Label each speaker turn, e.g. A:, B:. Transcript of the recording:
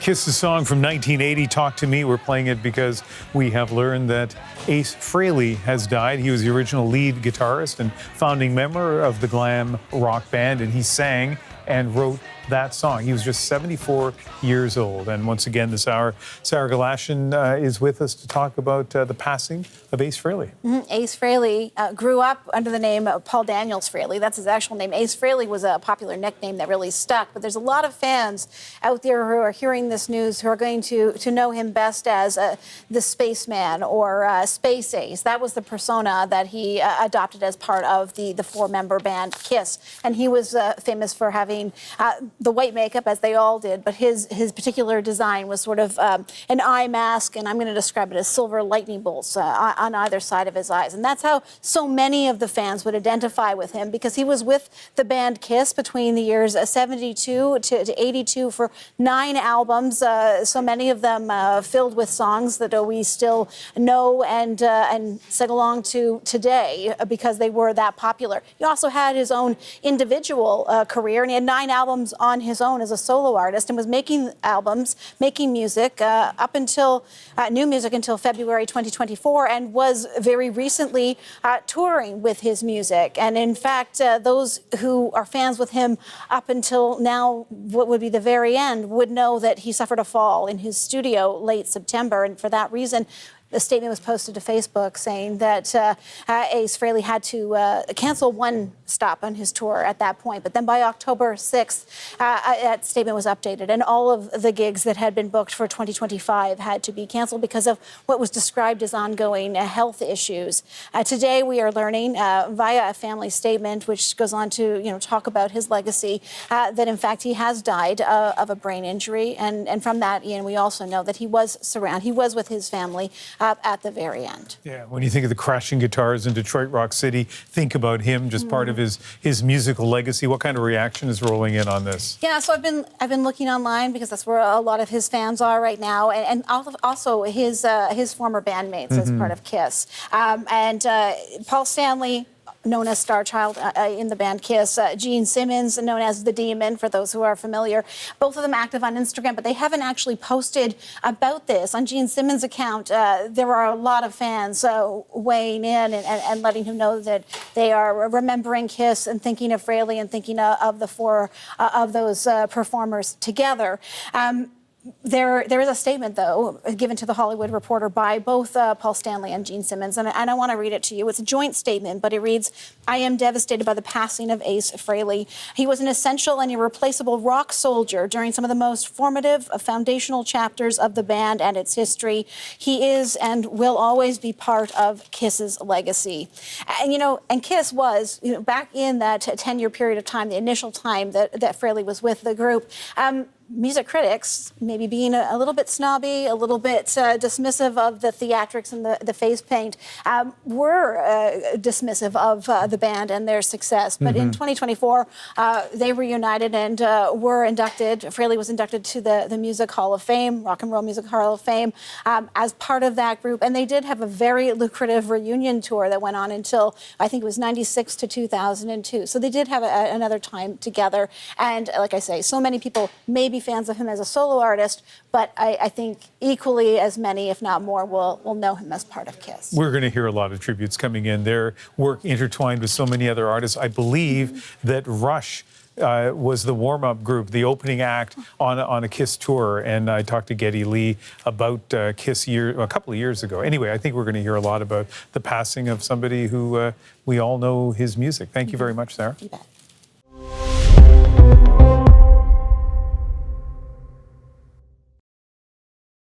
A: Kiss's song from 1980, Talk to Me. We're playing it because we have learned that Ace Frehley has died. He was the original lead guitarist and founding member of the glam rock band, and he sang and wrote that song. He was just 74 years old. And once again this hour, Sarah Galashan is with us to talk about the passing of Ace Frehley.
B: Ace Frehley grew up under the name of Paul Daniels Frehley. That's his actual name. Ace Frehley was a popular nickname that really stuck. But there's a lot of fans out there who are hearing this news who are going to know him best as the Spaceman or Space Ace. That was the persona that he adopted as part of the four-member band Kiss. And he was famous for having the white makeup, as they all did, but his particular design was sort of an eye mask, and I'm going to describe it as silver lightning bolts on either side of his eyes. And that's how so many of the fans would identify with him, because he was with the band Kiss between the years 72 to 82 for 9 albums, so many of them filled with songs that we still know and sing along to today because they were that popular. He also had his own individual career, and he had 9 albums on his own as a solo artist, and was making albums, making music up until new music until February 2024, and was very recently touring with his music. And in fact, those who are fans with him up until now, what would be the very end, would know that he suffered a fall in his studio late September, and for that reason, the statement was posted to Facebook saying that Ace Frehley had to cancel one stop on his tour at that point. But then by October 6th, that statement was updated, and all of the gigs that had been booked for 2025 had to be canceled because of what was described as ongoing health issues. Today, we are learning via a family statement, which goes on to talk about his legacy, that in fact he has died of a brain injury. And from that, Ian, we also know that he was with his family at the very end. Yeah,
A: when you think of the crashing guitars in Detroit Rock City, think about him, just part of his musical legacy. What kind of reaction is rolling in on this?
B: Yeah, so I've been looking online because that's where a lot of his fans are right now, and also his former bandmates as part of Kiss. Paul Stanley, known as Starchild in the band Kiss, Gene Simmons, known as the Demon, for those who are familiar. Both of them active on Instagram, but they haven't actually posted about this. On Gene Simmons' account, there are a lot of fans weighing in and letting him know that they are remembering Kiss and thinking of Frehley and thinking of the four of those performers together. There is a statement, though, given to The Hollywood Reporter by both Paul Stanley and Gene Simmons, and I want to read it to you. It's a joint statement, but it reads, "I am devastated by the passing of Ace Frehley. He was an essential and irreplaceable rock soldier during some of the most formative, foundational chapters of the band and its history. He is and will always be part of Kiss's legacy." And Kiss was, back in that 10-year period of time, the initial time that Frehley was with the group, music critics, maybe being a little bit snobby, a little bit dismissive of the theatrics and the face paint, were dismissive of the band and their success. But in 2024, they reunited and were inducted. Frehley was inducted to the Music Hall of Fame, Rock and Roll Music Hall of Fame, as part of that group. And they did have a very lucrative reunion tour that went on until, I think it was 96 to 2002. So they did have another time together. And like I say, so many people may be fans of him as a solo artist, but I think equally as many, if not more, will know him as part of Kiss.
A: We're going to hear a lot of tributes coming in. Their work intertwined with so many other artists. I believe that Rush was the warm-up group, the opening act on a Kiss tour, and I talked to Geddy Lee about Kiss a couple of years ago. Anyway, I think we're going to hear a lot about the passing of somebody who we all know his music. Thank you very much, Sarah.
B: You bet.